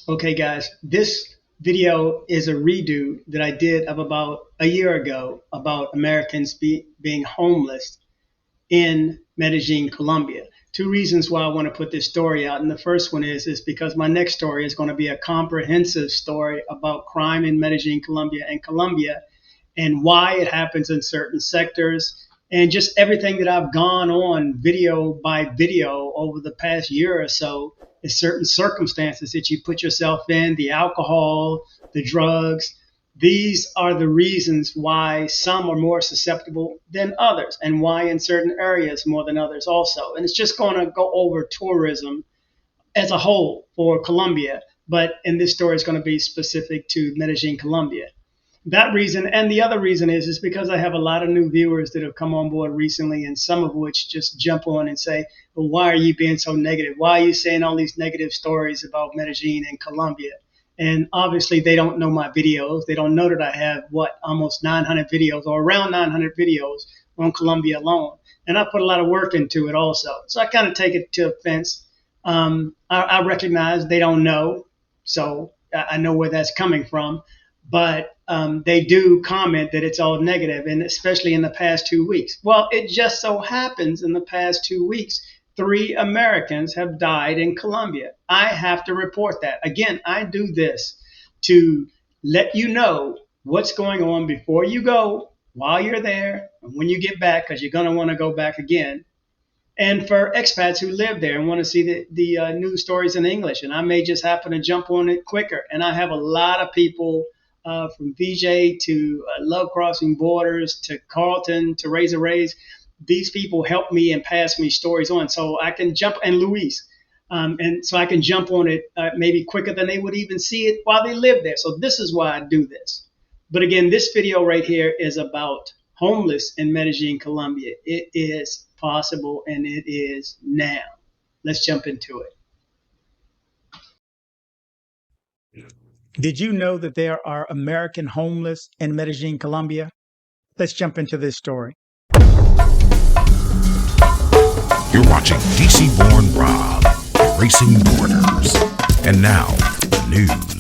Okay, guys, this video is a redo that I did of about a year ago about Americans being homeless in Medellin, Colombia. Two reasons why I want to put this story out. And the first one is because my next story is going to be a comprehensive story about crime in Medellin, Colombia, and why it happens in certain sectors, and just everything that I've gone on video by video over the past year or so is certain circumstances that you put yourself in, the alcohol, the drugs. These are the reasons why some are more susceptible than others, and why in certain areas more than others also. And it's just going to go over tourism as a whole for Colombia, but in this story is going to be specific to Medellin, Colombia. That reason, and the other reason is because I have a lot of new viewers that have come on board recently, and some of which just jump on and say, well, why are you being so negative? Why are you saying all these negative stories about Medellin and Colombia? And obviously they don't know my videos. They don't know that I have almost 900 videos, or around 900 videos on Colombia alone. And I put a lot of work into it also. So I kind of take it to offense. I recognize they don't know. So I know where that's coming from. But they do comment that it's all negative, and especially in the past 2 weeks. Well, it just so happens in the past 2 weeks, 3 Americans have died in Colombia. I have to report that. Again, I do this to let you know what's going on before you go, while you're there, and when you get back, because you're going to want to go back again. And for expats who live there and want to see the news stories in English, and I may just happen to jump on it quicker. And I have a lot of people from VJ to Love Crossing Borders to Carlton to Razor Rays. These people help me and pass me stories on, so I can jump, and Luis, and so I can jump on it maybe quicker than they would even see it while they live there. So this is why I do this. But again, this video right here is about homeless in Medellin, Colombia. It is possible, and it is now. Let's jump into it. Did you know that there are American homeless in Medellin, Colombia? Let's jump into this story. You're watching DC-born Rob, Erasing Borders. And now, the news.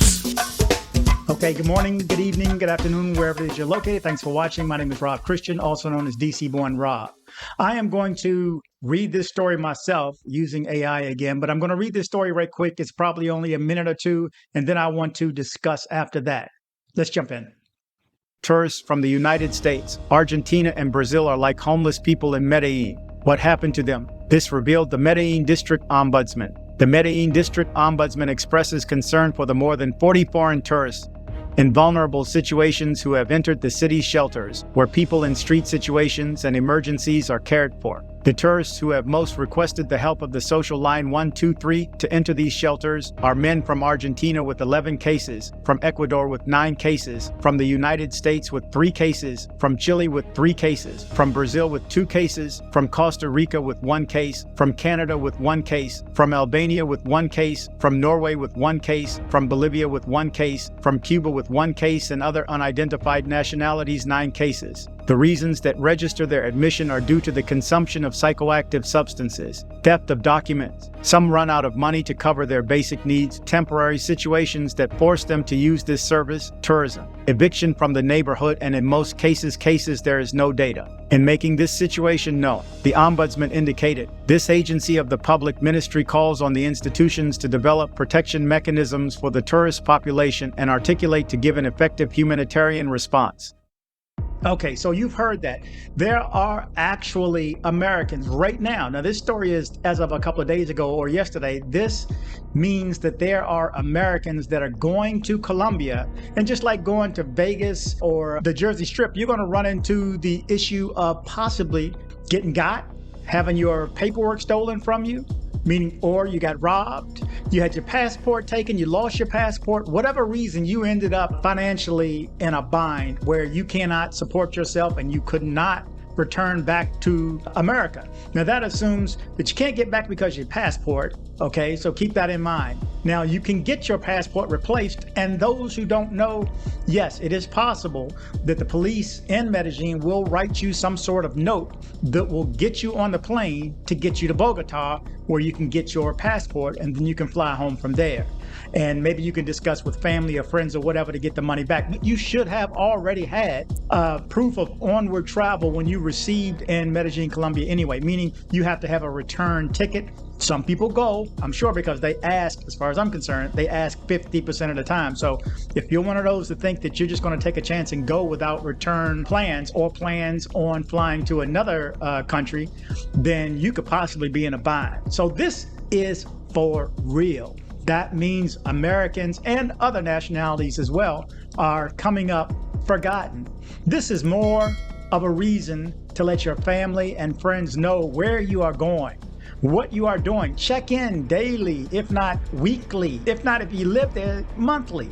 Okay, good morning, good evening, good afternoon, wherever it is you're located. Thanks for watching. My name is Rob Christian, also known as DC-born Rob. I am going to read this story myself using AI again, but I'm going to read this story right quick. It's probably only a minute or two, and then I want to discuss after that. Let's jump in. Tourists from the United States, Argentina, and Brazil are like homeless people in Medellin. What happened to them? This revealed the Medellin District Ombudsman. The Medellin District Ombudsman expresses concern for the more than 40 foreign tourists in vulnerable situations who have entered the city's shelters, where people in street situations and emergencies are cared for. The tourists who have most requested the help of the social line 123 to enter these shelters are men from Argentina with 11 cases, from Ecuador with 9 cases, from the United States with 3 cases, from Chile with 3 cases, from Brazil with 2 cases, from Costa Rica with 1 case, from Canada with 1 case, from Albania with 1 case, from Norway with 1 case, from Bolivia with 1 case, from Cuba with 1 case, and other unidentified nationalities 9 cases. The reasons that register their admission are due to the consumption of psychoactive substances, theft of documents, some run out of money to cover their basic needs, temporary situations that force them to use this service, tourism, eviction from the neighborhood, and in most cases there is no data. In making this situation known, the Ombudsman indicated, this agency of the public ministry calls on the institutions to develop protection mechanisms for the tourist population and articulate to give an effective humanitarian response. Okay, so you've heard that. There are actually Americans right now. Now, this story is as of a couple of days ago or yesterday. This means that there are Americans that are going to Colombia. And just like going to Vegas or the Jersey Strip, you're going to run into the issue of possibly getting got, having your paperwork stolen from you, meaning, or you got robbed, you had your passport taken, you lost your passport, whatever reason, you ended up financially in a bind where you cannot support yourself and you could not return back to America. Now that assumes that you can't get back because of your passport, okay? So keep that in mind. Now you can get your passport replaced, and those who don't know, yes, it is possible that the police in Medellin will write you some sort of note that will get you on the plane to get you to Bogota, where you can get your passport and then you can fly home from there. and maybe you can discuss with family or friends or whatever to get the money back. But you should have already had proof of onward travel when you received in Medellin, Colombia anyway, meaning you have to have a return ticket. Some people go, I'm sure, because they ask, as far as I'm concerned, they ask 50% of the time. So if you're one of those that think that you're just going to take a chance and go without return plans or plans on flying to another country, then you could possibly be in a bind. So this is for real. That means Americans and other nationalities as well are coming up forgotten. This is more of a reason to let your family and friends know where you are going, what you are doing. Check in daily, if not weekly, if not, if you live there, monthly,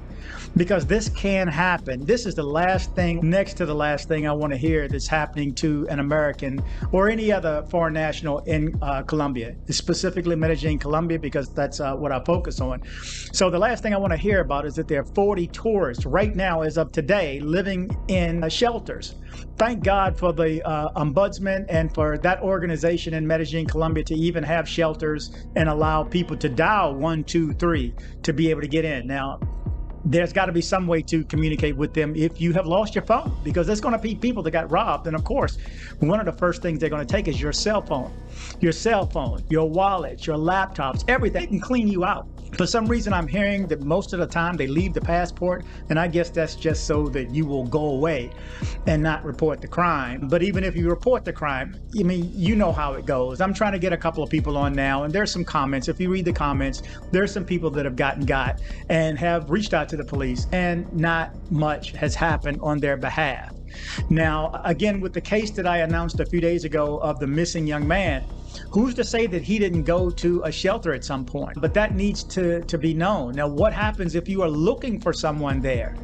because this can happen. This is the last thing, next to the last thing I want to hear that's happening to an American or any other foreign national in Colombia, specifically Medellin, Colombia, because that's what I focus on. So the last thing I want to hear about is that there are 40 tourists right now, as of today, living in shelters. Thank God for the ombudsman and for that organization in Medellin, Colombia, to even have shelters and allow people to dial 123 to be able to get in. Now, there's got to be some way to communicate with them if you have lost your phone, because there's going to be people that got robbed. And of course, one of the first things they're going to take is your cell phone, your wallet, your laptops, everything. They can clean you out. For some reason, I'm hearing that most of the time they leave the passport, and I guess that's just so that you will go away and not report the crime. But even if you report the crime, I mean, you know how it goes. I'm trying to get a couple of people on now, and there's some comments. If you read the comments, there's some people that have got and have reached out to the police, and not much has happened on their behalf. Now, again, with the case that I announced a few days ago of the missing young man, who's to say that he didn't go to a shelter at some point? But that needs to be known. Now, what happens if you are looking for someone there?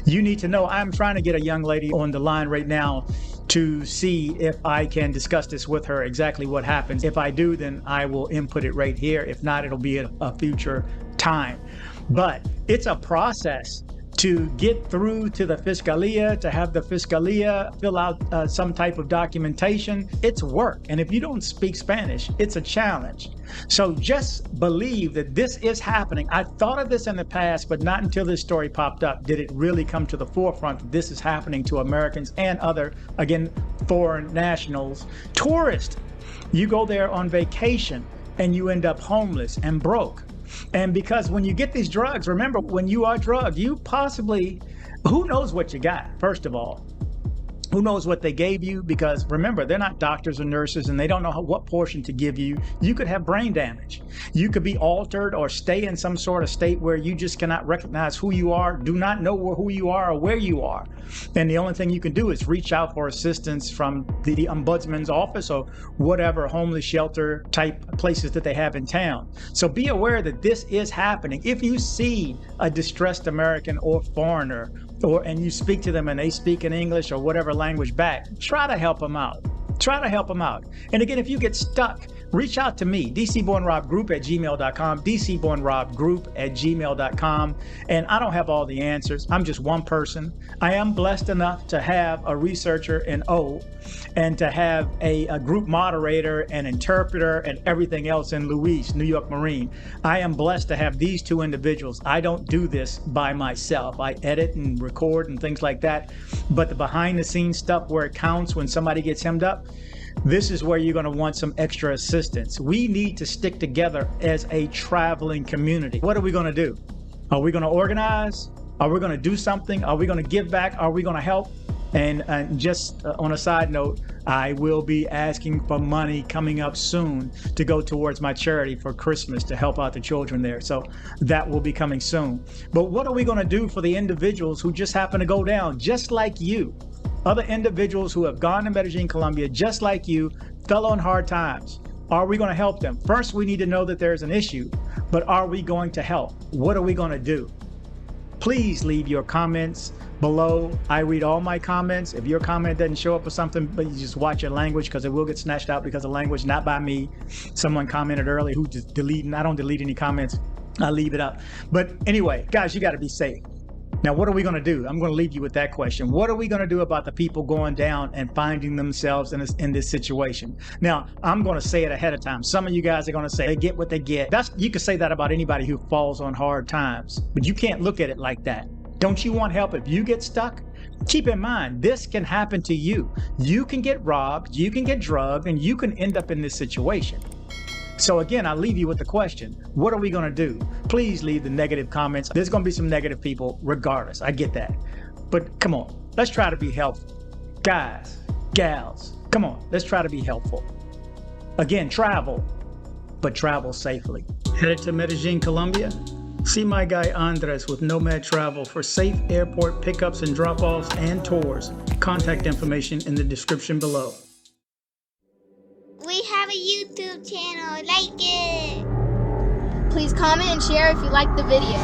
You need to know. I'm trying to get a young lady on the line right now to see if I can discuss this with her, exactly what happens. If I do, then I will input it right here. If not, it'll be at a future time. But it's a process to get through to the Fiscalia, to have the Fiscalia fill out some type of documentation. It's work. And if you don't speak Spanish, it's a challenge. So just believe that this is happening. I thought of this in the past, but not until this story popped up did it really come to the forefront that this is happening to Americans and other, again, foreign nationals. Tourists, you go there on vacation and you end up homeless and broke. And because when you get these drugs, remember, when you are drugged, you possibly, who knows what you got, first of all. Who knows what they gave you? Because remember, they're not doctors or nurses, and they don't know what portion to give you. You could have brain damage. You could be altered or stay in some sort of state where you just cannot recognize who you are, do not know who you are or where you are. And the only thing you can do is reach out for assistance from the ombudsman's office or whatever homeless shelter type places that they have in town. So be aware that this is happening. If you see a distressed American or foreigner, and you speak to them and they speak in English or whatever language back, try to help them out. Try to help them out. And again, if you get stuck, reach out to me, dcbornrobgroup@gmail.com, dcbornrobgroup@gmail.com. And I don't have all the answers. I'm just one person. I am blessed enough to have a researcher in O, and to have a group moderator and interpreter and everything else in Luis, New York Marine. I am blessed to have these two individuals. I don't do this by myself. I edit and record and things like that. But the behind the scenes stuff where it counts when somebody gets hemmed up, this is where you're going to want some extra assistance. We need to stick together as a traveling community. What are we going to do? Are we going to organize? Are we going to do something? Are we going to give back? Are we going to help? And just on a side note, I will be asking for money coming up soon to go towards my charity for Christmas to help out the children there. So that will be coming soon. But what are we going to do for the individuals who just happen to go down, just like you? Other individuals who have gone to Medellin, Colombia, just like you, fell on hard times. Are we going to help them? First, we need to know that there's an issue, but are we going to help? What are we going to do? Please leave your comments below. I read all my comments. If your comment doesn't show up or something, but you just watch your language, because it will get snatched out because of language, not by me. Someone commented earlier who just deleting. I don't delete any comments. I leave it up. But anyway, guys, you got to be safe. Now, what are we going to do? I'm going to leave you with that question. What are we going to do about the people going down and finding themselves in this situation? Now, I'm going to say it ahead of time. Some of you guys are going to say they get what they get. You can say that about anybody who falls on hard times, but you can't look at it like that. Don't you want help if you get stuck? Keep in mind, this can happen to you. You can get robbed, you can get drugged, and you can end up in this situation. So again, I leave you with the question, what are we going to do? Please leave the negative comments. There's going to be some negative people regardless. I get that. But come on, let's try to be helpful. Guys, gals, come on, let's try to be helpful. Again, travel, but travel safely. Headed to Medellin, Colombia? See my guy Andres with Nomad Travel for safe airport pickups and drop-offs and tours. Contact information in the description below. We have a YouTube channel, like it! Please comment and share if you like the video.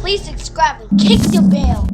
Please subscribe and kick the bell.